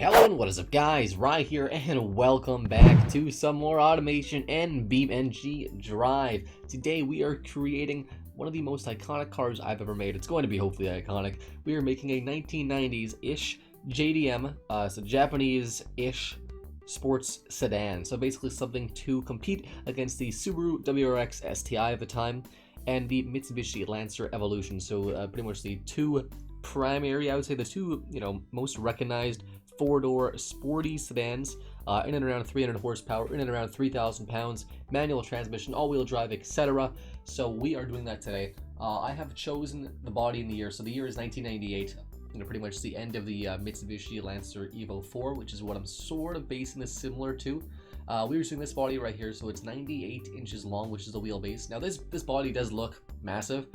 Hello and what is up guys, Rye here and welcome back to some more automation and BeamNG.Drive. Today we are creating one of the most iconic cars I've ever made. It's going to be hopefully iconic. We are making a 1990s-ish JDM, so Japanese-ish sports sedan. So basically something to compete against the Subaru WRX STI of the time and the Mitsubishi Lancer Evolution. So pretty much the two primary, I would say the two, most recognized four-door sporty sedans, in and around 300 horsepower, in and around 3,000 pounds, manual transmission, all-wheel drive, etc. So we are doing that today. I have chosen the body in the year, so the year is 1998. Pretty much the end of the Mitsubishi Lancer Evo 4, which is what I'm sort of basing this similar to. We were doing this body right here, so it's 98 inches long, which is the wheelbase. Now this body does look massive.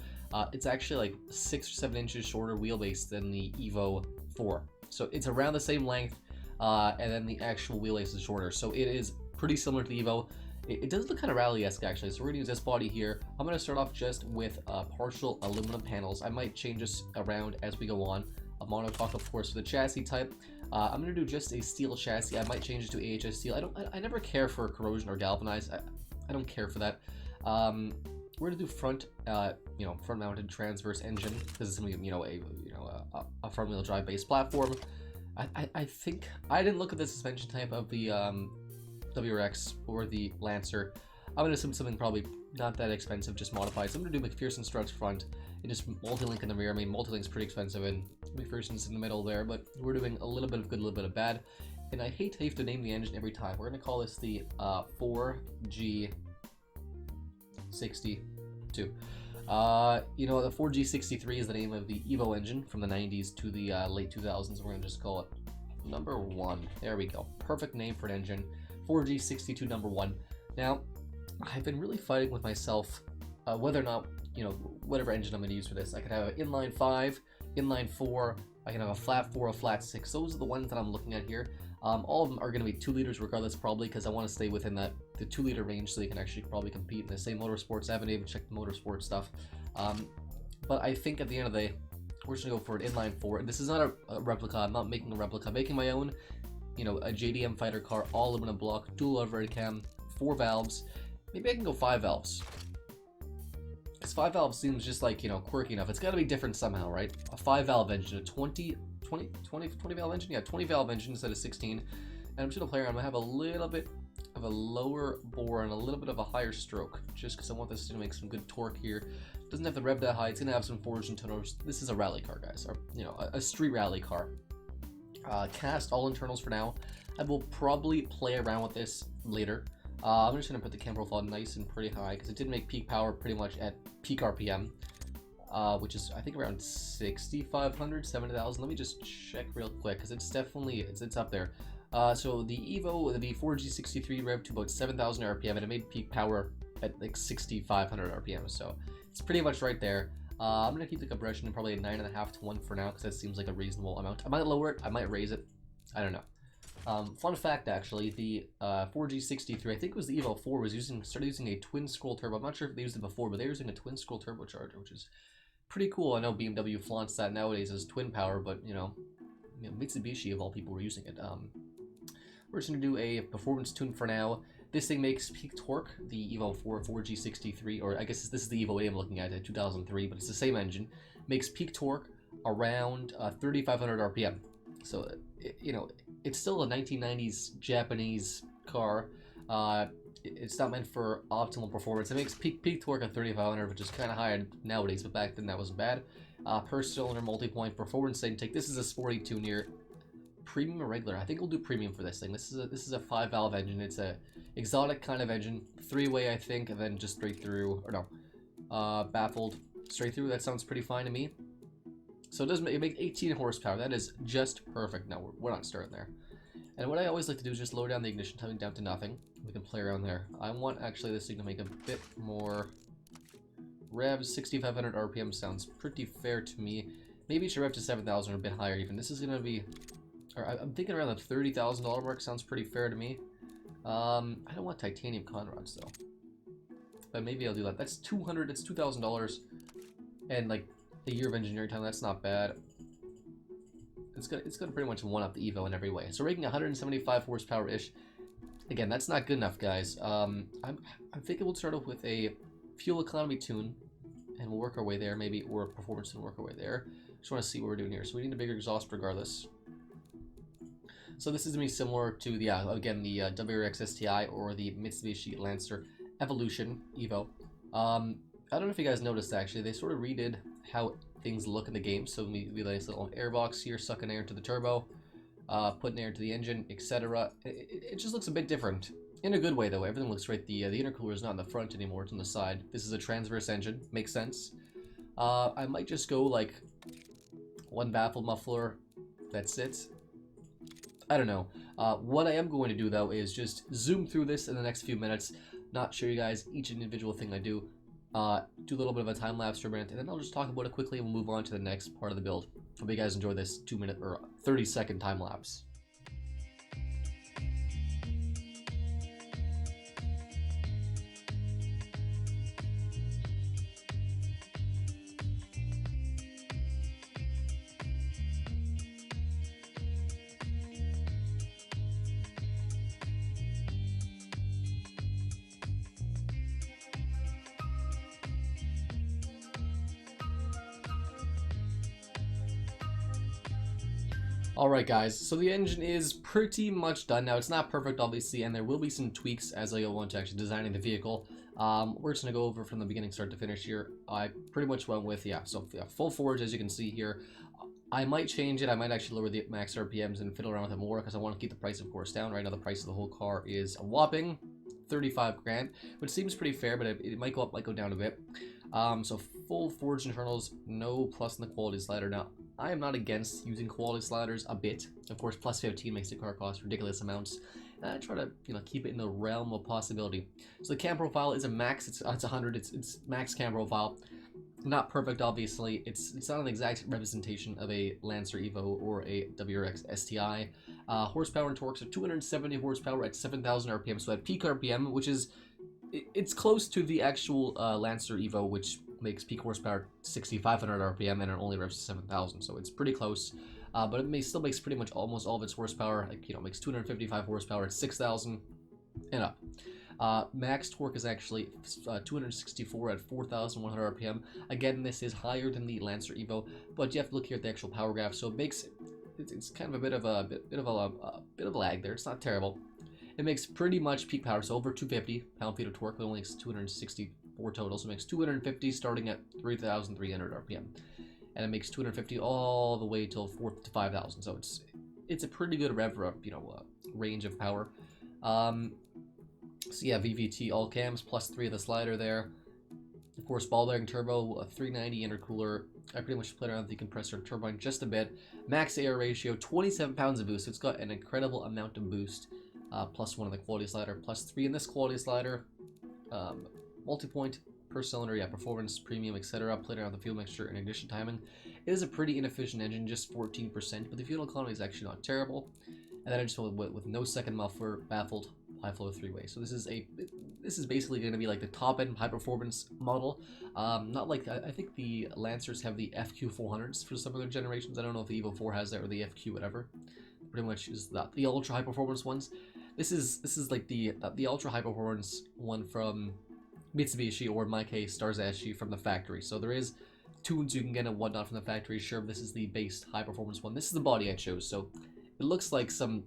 It's actually like 6 or 7 inches shorter wheelbase than the Evo 4. So it's around the same length, and then the actual wheelbase is shorter. So it is pretty similar to the Evo. It does look kind of rally-esque actually. So we're gonna use this body here. I'm gonna start off just with partial aluminum panels. I might change this around as we go on. A monocoque, of course, for the chassis type. I'm gonna do just a steel chassis. I might change it to AHS steel. I never care for corrosion or galvanized. I don't care for that. We're gonna do front, front-mounted transverse engine because it's gonna be, a front-wheel drive based platform. I think I didn't look at the suspension type of the WRX or the Lancer. I'm gonna assume something probably not that expensive, just modified. So I'm gonna do McPherson struts front and just multi-link in the rear. I mean, multi-link's pretty expensive and McPherson's in the middle there, but we're doing a little bit of good, a little bit of bad. And I hate to have to name the engine every time. We're gonna call this the 4G62. The 4G63 is the name of the Evo engine from the 90s to the late 2000s. We're gonna just call it number 1. There we go. Perfect name for an engine. 4G62 number 1. Now, I've been really fighting with myself whether or not, whatever engine I'm gonna use for this. I could have an inline 5, inline 4, I can have a flat 4, a flat 6. Those are the ones that I'm looking at here. All of them are going to be 2 liters regardless, probably, because I want to stay within the 2 liter range so they can actually probably compete in the same motorsports. I haven't even checked the motorsport stuff. But I think at the end of the day, we're just going to go for an inline 4. And this is not a replica. I'm not making a replica. I'm making my own, a JDM fighter car, all aluminum block, dual overhead cam, 4 valves. Maybe I can go 5 valves. Because 5 valves seems just like, quirky enough. It's got to be different somehow, right? A 5 valve engine, a 20 valve engine? Yeah, 20 valve engine instead of 16. And I'm just going to play around. I'm going to have a little bit of a lower bore and a little bit of a higher stroke, just because I want this to make some good torque here. It doesn't have to rev that high. It's going to have some forged internals. This is a rally car, guys, or, a street rally car. Cast all internals for now. I will probably play around with this later. I'm just going to put the cam profile nice and pretty high, because it did make peak power pretty much at peak RPM. Which is I think around 6,500, 7,000. Let me just check real quick because it's definitely it's up there. So the Evo, the 4G63 rev to about 7,000 RPM, and it made peak power at like 6,500 RPM. So it's pretty much right there. I'm gonna keep the compression in probably a 9.5 to 1 for now because that seems like a reasonable amount. I might lower it, I might raise it. I don't know. Fun fact, actually, the 4G63, I think it was the Evo 4, started using a twin scroll turbo. I'm not sure if they used it before, but they were using a twin scroll turbocharger, which is pretty cool. I know BMW flaunts that nowadays as twin power, but Mitsubishi of all people were using it. We're just gonna do a performance tune for now. This thing makes peak torque, the Evo 4 4G63, or I guess this is the Evo 8 I'm looking at, 2003, but it's the same engine. Makes peak torque around 3,500 RPM. So it's still a 1990s Japanese car. It's not meant for optimal performance. It makes peak torque at 3,500, which is kind of high nowadays, but back then that wasn't bad. Per cylinder, multi-point, performance intake. This is a sporty tune here. Premium or regular? I think we'll do premium for this thing. This is a 5 valve engine. It's a exotic kind of engine, 3-way I think, and then just straight through, or no, baffled straight through. That sounds pretty fine to me. So it makes 18 horsepower. That is just perfect. No, we're not starting there. And what I always like to do is just lower down the ignition timing down to nothing. We can play around there. I want actually this thing to make a bit more revs. 6,500 RPM sounds pretty fair to me. Maybe it should rev to 7,000 or a bit higher even. This is going to be, or I'm thinking around the $30,000 mark sounds pretty fair to me. I don't want titanium conrods though. But maybe I'll do that. That's $200, it's $2,000. And like a year of engineering time, that's not bad. it's gonna pretty much one up the Evo in every way. So raking 175 horsepower ish. Again, that's not good enough, guys. I'm thinking we'll start off with a fuel economy tune, and we'll work our way there, maybe, or a performance tune, work our way there. Just want to see what we're doing here. So we need a bigger exhaust regardless. So this is going to be similar to the, again, the WRX STI or the Mitsubishi Lancer Evolution Evo. I don't know if you guys noticed, actually, they sort of redid how things look in the game. So we have a nice little air box here, sucking air into the turbo, putting air into the engine, etc. It just looks a bit different. In a good way, though. Everything looks right. The intercooler is not in the front anymore, it's on the side. This is a transverse engine, makes sense. I might just go, like, one baffle muffler, that's it. I don't know. What I am going to do, though, is just zoom through this in the next few minutes, not show you guys each individual thing I do, do a little bit of a time-lapse for a minute, and then I'll just talk about it quickly and we'll move on to the next part of the build. Hope you guys enjoy this 2-minute or 30-second time-lapse. Alright guys, so the engine is pretty much done now. It's not perfect obviously, and there will be some tweaks as I go on to actually designing the vehicle. We're just going to go over from the beginning start to finish here. I pretty much went with, full forge as you can see here. I might change it, I might actually lower the max RPMs and fiddle around with it more because I want to keep the price of course down. Right now the price of the whole car is a whopping 35 grand, which seems pretty fair, but it might go up, might go down a bit. So full forged internals, no plus in the quality slider. Now, I am not against using quality sliders a bit. Of course, plus 15 makes the car cost ridiculous amounts. And I try to, keep it in the realm of possibility. So the cam profile is a max. It's 100. It's max cam profile. Not perfect, obviously. It's not an exact representation of a Lancer Evo or a WRX STI. Horsepower and torques are 270 horsepower at 7,000 RPM. So at peak RPM, which is it's close to the actual Lancer Evo, which makes peak horsepower 6,500 RPM and it only revs to 7,000, so it's pretty close. But it still makes pretty much almost all of its horsepower, makes 255 horsepower at 6,000 and up. Max torque is actually 264 at 4,100 RPM. Again, this is higher than the Lancer Evo, but you have to look here at the actual power graph, so it makes it's kind of a bit of a lag there. It's not terrible. It makes pretty much peak power, so over 250 pound-feet of torque, but only makes 264 total, so it makes 250 starting at 3,300 RPM. And it makes 250 all the way till 4 to 5,000, so it's a pretty good rev range of power. So yeah, VVT all cams, plus 3 of the slider there. Of course, ball bearing turbo, a 390 intercooler. I pretty much played around with the compressor and turbine just a bit. Max air ratio, 27 pounds of boost, so it's got an incredible amount of boost. Plus 1 in the quality slider, plus 3 in this quality slider. Multi-point per cylinder, yeah, performance, premium, etc. Played around the fuel mixture and ignition timing. It is a pretty inefficient engine, just 14%, but the fuel economy is actually not terrible. And then I just went with no second muffler, baffled, high flow 3-way. So this is basically going to be like the top end high performance model. Not like I think the Lancers have the FQ 400s for some of their generations. I don't know if the Evo 4 has that or the FQ whatever. Pretty much is that the ultra high performance ones. This is like the ultra high performance one from Mitsubishi, or in my case, Starzashi from the factory. So there is tunes you can get and whatnot from the factory. Sure, this is the base high performance one. This is the body I chose. So it looks like some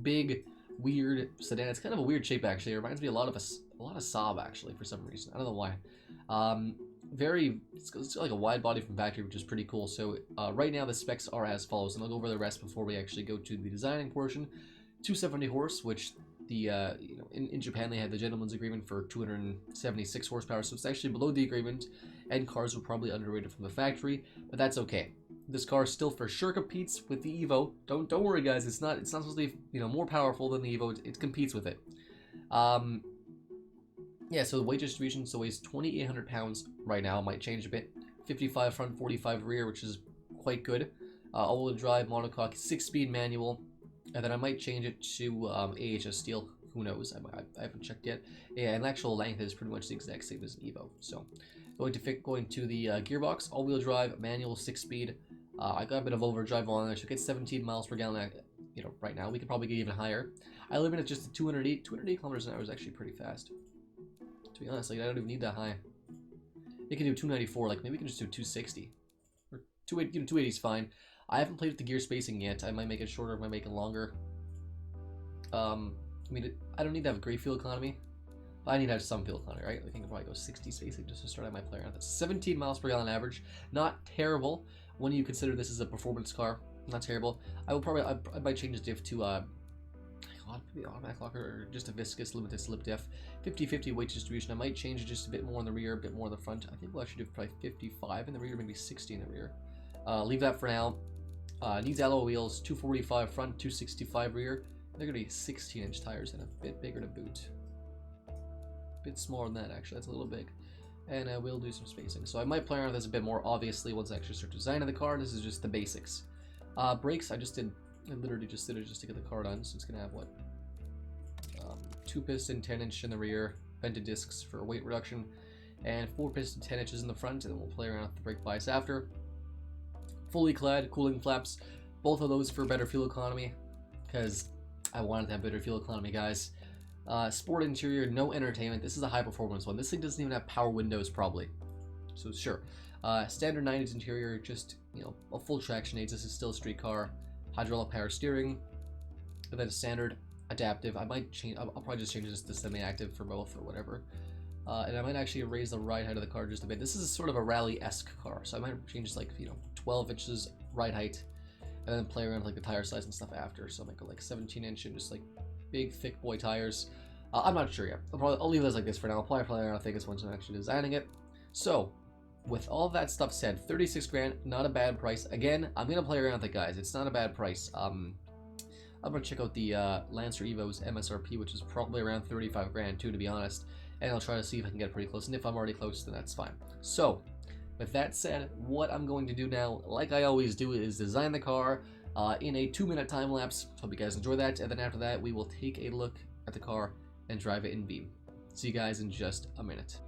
big weird sedan. It's kind of a weird shape actually. It reminds me a lot of Saab actually for some reason. I don't know why. It's like a wide body from factory, which is pretty cool. So right now the specs are as follows, and I'll go over the rest before we actually go to the designing portion. 270 horse, which the in Japan they had the gentleman's agreement for 276 horsepower, so it's actually below the agreement, and cars were probably underrated from the factory, but that's okay. This car still for sure competes with the Evo. Don't worry guys, it's not supposed to be more powerful than the Evo. It competes with it. Yeah, so the weight distribution, so weighs 2,800 pounds right now, might change a bit. 55 front, 45 rear, which is quite good. All-wheel drive, monocoque, 6-speed manual, and then I might change it to AHS steel. Who knows? I haven't checked yet. Yeah, and actual length is pretty much the exact same as an Evo. So going to the gearbox, all-wheel drive, manual, 6-speed. I got a bit of overdrive on. I should get 17 miles per gallon. You know, right now we could probably get even higher. I live in at just 208 kilometers an hour is actually pretty fast. To be honest, like I don't even need that high. It can do 294. Like maybe we can just do 260 or 280. You know, 280 is fine. I haven't played with the gear spacing yet. I might make it shorter. I might make it longer. I mean, I don't need to have great fuel economy. But I need to have some fuel economy, right? I think I'll probably go 60 spacing just to start out my play around. That's 17 miles per gallon average. Not terrible when you consider this is a performance car. Not terrible. I might change this diff to automatic locker or just a viscous limited slip diff. 50-50 weight distribution. I might change it just a bit more in the rear, a bit more in the front. I think we'll actually do probably 55 in the rear, maybe 60 in the rear. Leave that for now. Needs alloy wheels, 245 front, 265 rear. They're gonna be 16-inch tires and a bit bigger to boot. A bit smaller than that actually. That's a little big. And we'll do some spacing. So I might play around with this a bit more obviously once I actually start designing the car. This is just the basics. Brakes, I literally just did it just to get the car done. So it's gonna have what? 2 piston, 10-inch in the rear, vented discs for weight reduction, and 4 piston, 10 inches in the front, and then we'll play around with the brake bias after. Fully clad, cooling flaps, both of those for better fuel economy, because I wanted to have better fuel economy, guys. Sport interior, no entertainment. This is a high performance one. This thing doesn't even have power windows probably, so sure. Standard 90s interior, just, you know, a full traction aids. This is still a street car. Hydraulic power steering, and then standard adaptive. I might change. I'll probably just change this to semi-active for both or whatever. And I might actually raise the ride height of the car just a bit. This is sort of a rally-esque car, so I might change this like 12 inches ride height, and then play around with like the tire size and stuff after. So I might go like 17-inch and just like big thick boy tires. I'm not sure yet. I'll leave this like this for now. I'll probably play around with this once I'm actually designing it. So with all that stuff said, 36 grand, not a bad price. Again, I'm gonna play around with it, guys. It's not a bad price. I'm gonna check out the Lancer Evo's MSRP, which is probably around 35 grand too, to be honest. And I'll try to see if I can get pretty close. And if I'm already close, then that's fine. So, with that said, what I'm going to do now, like I always do, is design the car in a 2-minute time lapse. Hope you guys enjoy that. And then after that, we will take a look at the car and drive it in Beam. See you guys in just a minute.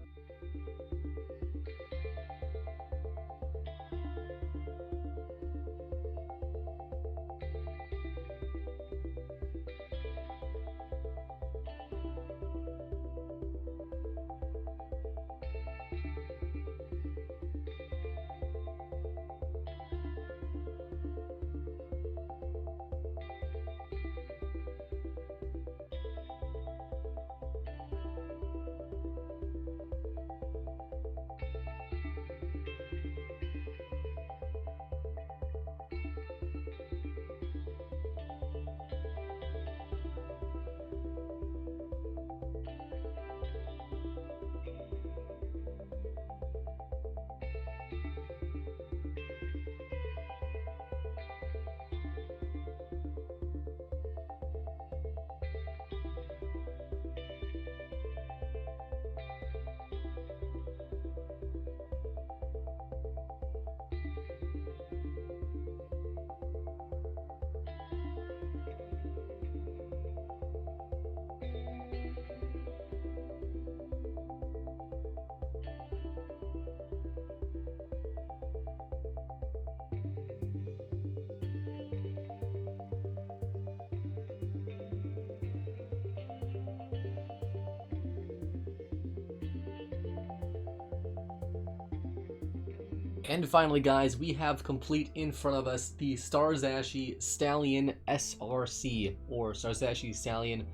And finally, guys, we have complete in front of us the Starzashi Stallion SRC, or Starzashi Stallion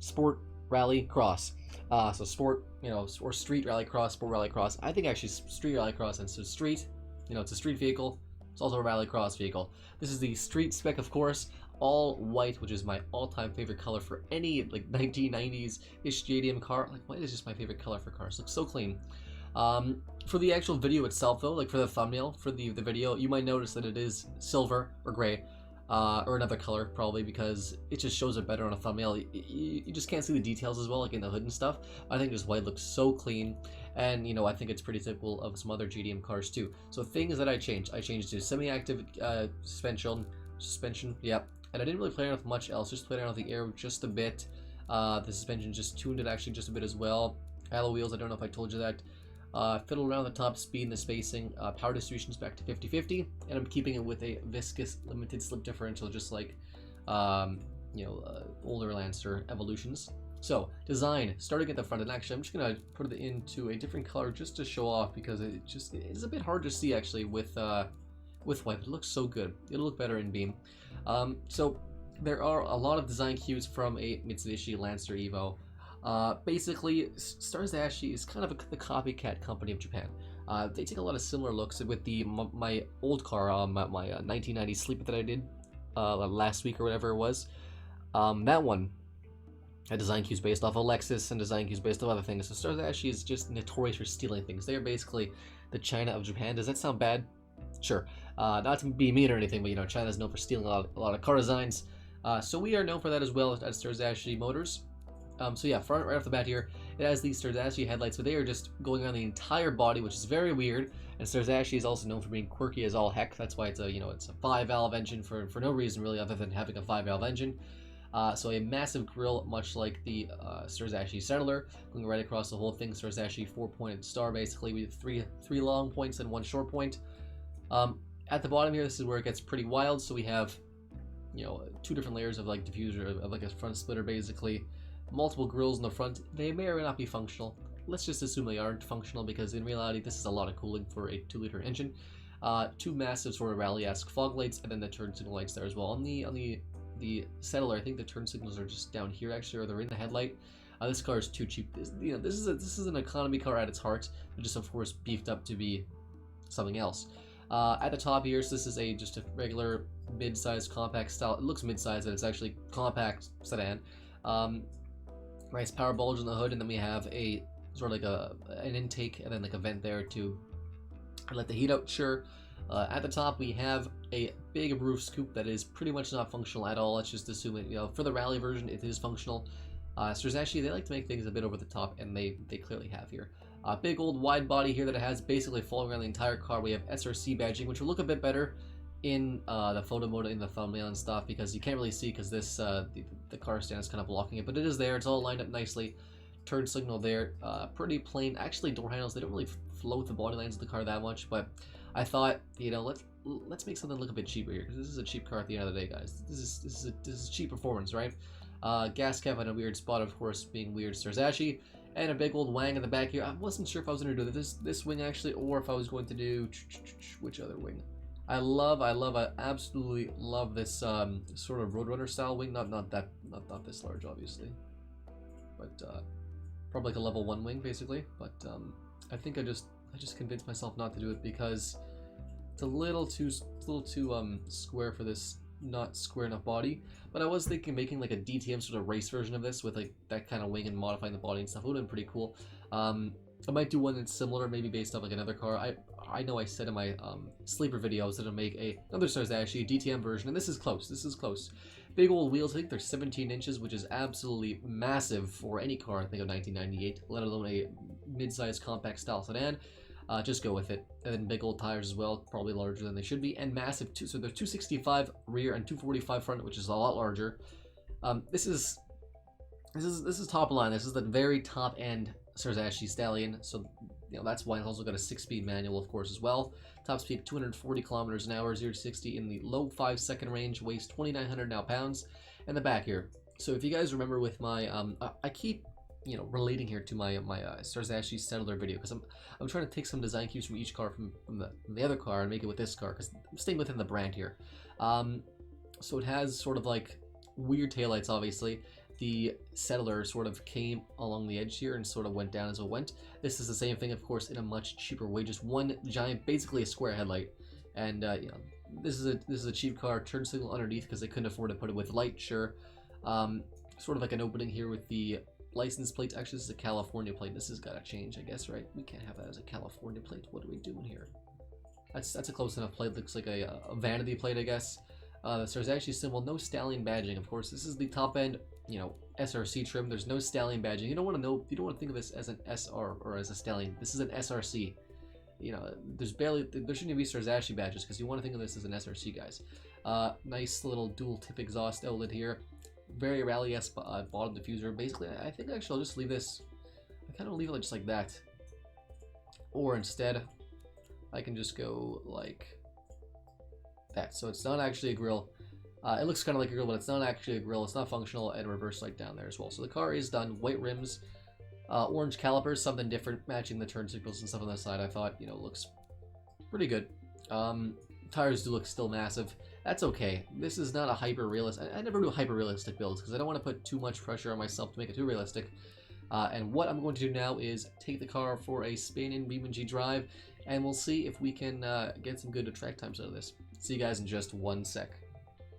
Sport Rally Cross. So sport, or street rally cross, sport rally cross. I think actually street rally cross, and so street, it's a street vehicle. It's also a rally cross vehicle. This is the street spec, of course, all white, which is my all-time favorite color for any like 1990s-ish JDM car. Like, white is just my favorite color for cars. Looks so clean. For the actual video itself, though, like for the thumbnail for the video, you might notice that it is silver or gray, or another color probably, because it just shows it better on a thumbnail. You just can't see the details as well, like in the hood and stuff. I think this white looks so clean, and I think it's pretty typical of some other JDM cars too. So things that I changed to semi-active suspension, yep. And I didn't really play around with much else, just played around with the air just a bit. The suspension just tuned it actually just a bit as well. Alloy wheels, I don't know if I told you that. Fiddle around the top speed and the spacing. Power distribution's back to 50-50, and I'm keeping it with a viscous limited slip differential, just like older Lancer Evolutions. So design, starting at the front, and actually I'm just gonna put it into a different color just to show off, because it's a bit hard to see actually with white. It looks so good. It'll look better in Beam. So there are a lot of design cues from a Mitsubishi Lancer Evo. Basically, Stars Ashi is kind of the copycat company of Japan. They take a lot of similar looks with my old car, my 1990 Sleeper that I did last week or whatever it was. That one had design cues based off of Lexus and design cues based off other things. So Stars Ashi is just notorious for stealing things. They are basically the China of Japan. Does that sound bad? Sure. Not to be mean or anything, but China's known for stealing a lot of car designs. So we are known for that as well at Stars Ashi Motors. So yeah, front right off the bat here, it has these Stars Ashi headlights, but they are just going on the entire body, which is very weird. And Stars Ashi is also known for being quirky as all heck. That's why it's a it's a 5-valve engine for no reason really other than having a 5-valve engine. So a massive grille, much like the Stars Ashi Settler, going right across the whole thing. Stars Ashi 4-pointed star, basically with three long points and 1 short point. At the bottom here, this is where it gets pretty wild. So we have 2 different layers of like diffuser, of like a front splitter basically. Multiple grills in the front. They may or may not be functional. Let's just assume they aren't functional, because in reality this is a lot of cooling for a 2-liter engine. 2 massive sort of rally-esque fog lights, and then the turn signal lights there as well. On the Settler, I think the turn signals are just down here actually, or they're in the headlight. This car is too cheap. This is an economy car at its heart, but just of course beefed up to be something else. At the top here, so this is just a regular mid-sized compact style. It looks mid-sized, but it's actually compact sedan. Nice power bulge in the hood, and then we have a sort of like an intake and then like a vent there to let the heat out. Sure. At the top we have a big roof scoop that is pretty much not functional at all. Let's just assume it. For the rally version, it is functional. So there's actually, they like to make things a bit over the top, and they clearly have here. Big old wide body here that it has basically falling around the entire car. We have SRC badging, which will look a bit better in the photo mode, in the thumbnail and stuff, because you can't really see because this the car stand is kind of blocking it, but it is there. It's all lined up nicely. Turn signal there. Pretty plain. Actually, door handles, they don't really float the body lines of the car that much, but I thought, let's make something look a bit cheaper here, because this is a cheap car at the end of the day, guys. This is cheap performance, right? Gas cap in a weird spot, of course, being weird Stars Ashi, and a big old wang in the back here. I wasn't sure if I was going to do this wing actually, or if I was going to do which other wing. I absolutely love this sort of Roadrunner style wing. Not this large, obviously, but probably like a level 1 wing basically. But I think I just convinced myself not to do it because it's a little too square for this not square enough body. But I was thinking making like a DTM sort of race version of this with like that kind of wing and modifying the body and stuff. It would have been pretty cool. I might do one that's similar, maybe based off like another car. I know I said in my sleeper video I was going to make another Stars Ashi, a DTM version, and this is close. Big old wheels, I think they're 17 inches, which is absolutely massive for any car, I think, of 1998, let alone a mid-sized compact style sedan. Just go with it. And then big old tires as well, probably larger than they should be, and massive too. So they're 265 rear and 245 front, which is a lot larger. This is top line. This is the very top end Stars Ashi Stallion. So that's why it's also got a 6-speed manual, of course, as well. Top speed 240 kilometers an hour, 0 to 60 in the low 5-second range, weighs 2,900 pounds. And the back here. So if you guys remember with my, I keep relating here to my Stars Ashi Settler video, because I'm trying to take some design cues from each car from the other car and make it with this car, because I'm staying within the brand here. So it has sort of like weird taillights, obviously. The Settler sort of came along the edge here and sort of went down as it went. This is the same thing, of course, in a much cheaper way. Just one giant, basically a square headlight. And this is a cheap car. Turn signal underneath because they couldn't afford to put it with light. Sure. Sort of like an opening here with the license plate. Actually, this is a California plate. This has got to change, I guess, right? We can't have that as a California plate. What are we doing here? That's a close enough plate. Looks like a vanity plate, I guess. The Stars Ashi symbol, no Stallion badging. Of course, this is the top end, SRC trim. There's no Stallion badging. You don't want to think of this as an SR or as a Stallion. This is an SRC. There shouldn't be Stars Ashi badges because you want to think of this as an SRC, guys. Nice little dual tip exhaust outlet here. Very rally-esque bottom diffuser. Basically, I think actually I'll just leave this. I kind of leave it just like that. or instead I can just go like that. So it's not actually a grill. It looks kind of like a grill, but it's not actually a grill. It's not functional, and reverse light down there as well. So the car is done. White rims, orange calipers, something different, matching the turn signals and stuff on the side. I thought, you know, looks pretty good. Tires do look still massive. That's okay. This is not a hyper-realistic. I never do hyper-realistic builds because I don't want to put too much pressure on myself to make it too realistic. And what I'm going to do now is take the car for a spin in BeamNG.Drive, and we'll see if we can get some good track times out of this. See you guys in just one sec.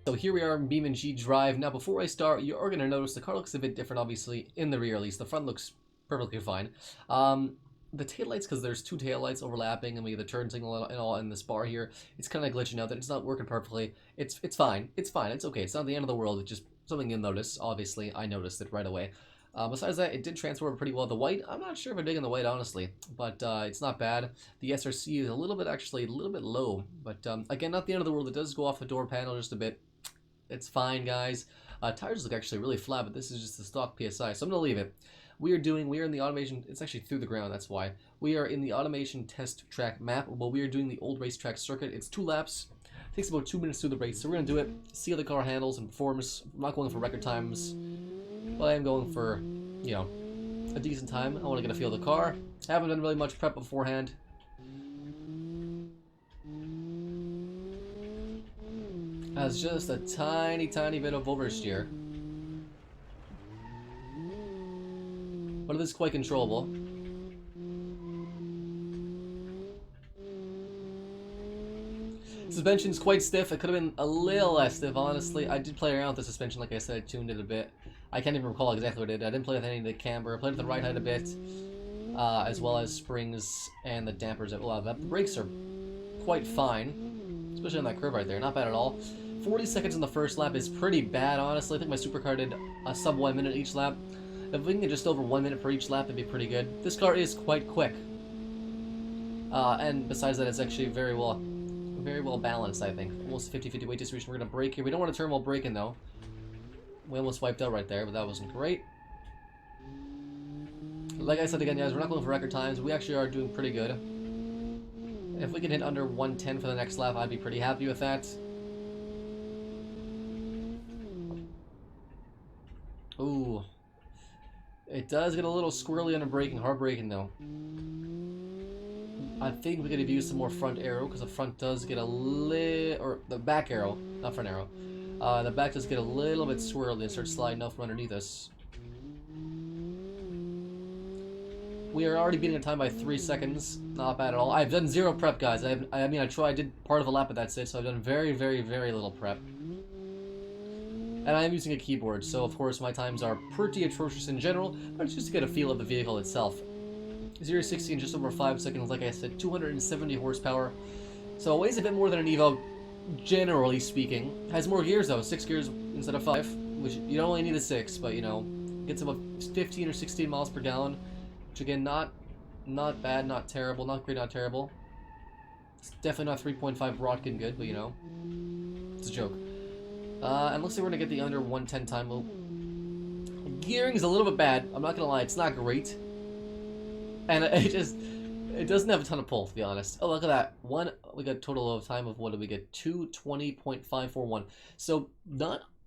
So here we are in BeamNG.Drive. Now before I start, you are going to notice the car looks a bit different, obviously, in the rear at least. The front looks perfectly fine. The taillights, because there's two taillights overlapping, and we have the turn signal and all in this bar here, it's kind of glitching out that it's not working perfectly. It's fine. It's fine. It's okay. It's not the end of the world. It's just something you'll notice. Obviously, I noticed it right away. Besides that, it did transfer pretty well. The white, I'm not sure if I'm digging the white, honestly, but it's not bad. The SRC is a little bit, actually, a little bit low, but again, not the end of the world. It does go off the door panel just a bit. It's fine, guys. Tires look actually really flat, but this is just the stock PSI, so I'm going to leave it. We are in the automation, it's actually through the ground, that's why. We are in the automation test track map, but we are doing the old racetrack circuit. It's 2 laps, it takes about 2 minutes to do the race, so we're going to do it, see how the car handles and performs. I'm not going for record times, but I am going for, you know, a decent time. I want to get a feel of the car. I haven't done really much prep beforehand. Has just a tiny bit of oversteer. But it is quite controllable. Suspension's quite stiff. It could have been a little less stiff, honestly. I did play around with the suspension, like I said. I tuned it a bit. I can't even recall exactly what I did. I didn't play with any of the camber. I played with the ride height a bit, as well as springs and the dampers. Well, the brakes are quite fine, especially on that curve right there. Not bad at all. 40 seconds on the first lap is pretty bad, honestly. I think my supercar did a sub 1 minute each lap. If we can get just over 1 minute per each lap, it'd be pretty good. This car is quite quick. And besides that, it's actually very well balanced, I think. Almost 50-50 weight distribution. We're going to brake here. We don't want to turn while braking, though. We almost wiped out right there, but that wasn't great. Like I said again, guys, we're not going for record times. We actually are doing pretty good. If we can hit under 110 for the next lap, I'd be pretty happy with that. Ooh. It does get a little squirrely under braking, hard braking though. I think we could have used some more front aero, because the front does get a little, or the back aero, not front aero. The back does get a little bit swirly and starts sliding out from underneath us. We are already beating the time by 3 seconds. Not bad at all. I've done 0 prep, guys. I did part of a lap, but that's it. So I've done very little prep. And I'm using a keyboard, so of course my times are pretty atrocious in general, but it's just to get a feel of the vehicle itself. 0-60 in just over 5 seconds, like I said, 270 horsepower. So it weighs a bit more than an Evo, generally speaking. Has more gears though, 6 gears instead of 5, which you don't only need a 6, but you know, gets about 15 or 16 miles per gallon, which again, not bad, not terrible, not great, not terrible. It's definitely not 3.5 Rotkin good, but you know, it's a joke. And looks like we're gonna get the under 110 time. Well, gearing is a little bit bad. I'm not gonna lie, it's not great, and it doesn't have a ton of pull, to be honest. Oh, look at that! We got a total of time of what did we get? 2:20.541. So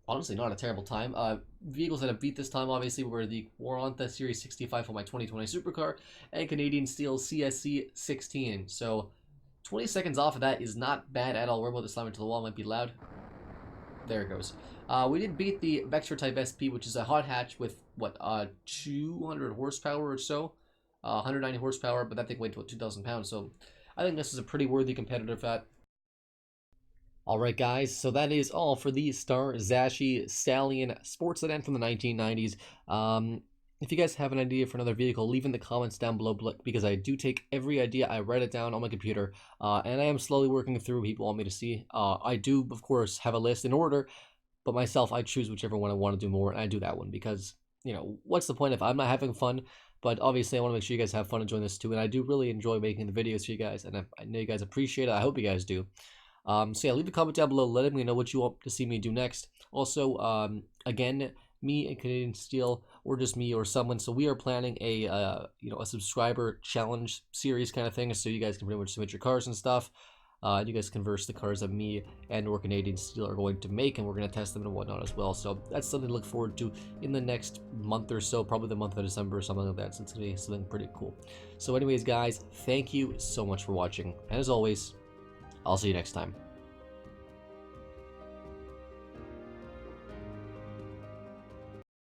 honestly, not a terrible time. Vehicles that have beat this time obviously were the Waranta Series 65 for my 2020 supercar and Canadian Steel CSC 16. So 20 seconds off of that is not bad at all. We're about to slam into the wall. Might be loud. There it goes. We did beat the Vector Type SP, which is a hot hatch with, what, 200 horsepower or so? 190 horsepower, but that thing weighed, what, 2,000 pounds, so I think this is a pretty worthy competitor for that. Alright guys, so that is all for the Star Zashi Stallion sports sedan from the 1990s. If you guys have an idea for another vehicle, leave in the comments down below, because I do take every idea, I write it down on my computer, and I am slowly working through what people want me to see. I do, of course, have a list in order, but myself, I choose whichever one I want to do more, and I do that one, because, you know, what's the point if I'm not having fun? But obviously, I want to make sure you guys have fun enjoying this too, and I do really enjoy making the videos for you guys, and I know you guys appreciate it. I hope you guys do. So yeah, leave a comment down below, letting me know what you want to see me do next. Also, again, me and Canadian Steel, or just me or someone. So we are planning a a subscriber challenge series kind of thing, so you guys can pretty much submit your cars and stuff. You guys can verse the cars that me and or Canadian Steel are going to make, and we're going to test them and whatnot as well. So that's something to look forward to in the next month or so, probably the month of December or something like that. So it's going to be something pretty cool. So anyways, guys, thank you so much for watching. And as always, I'll see you next time.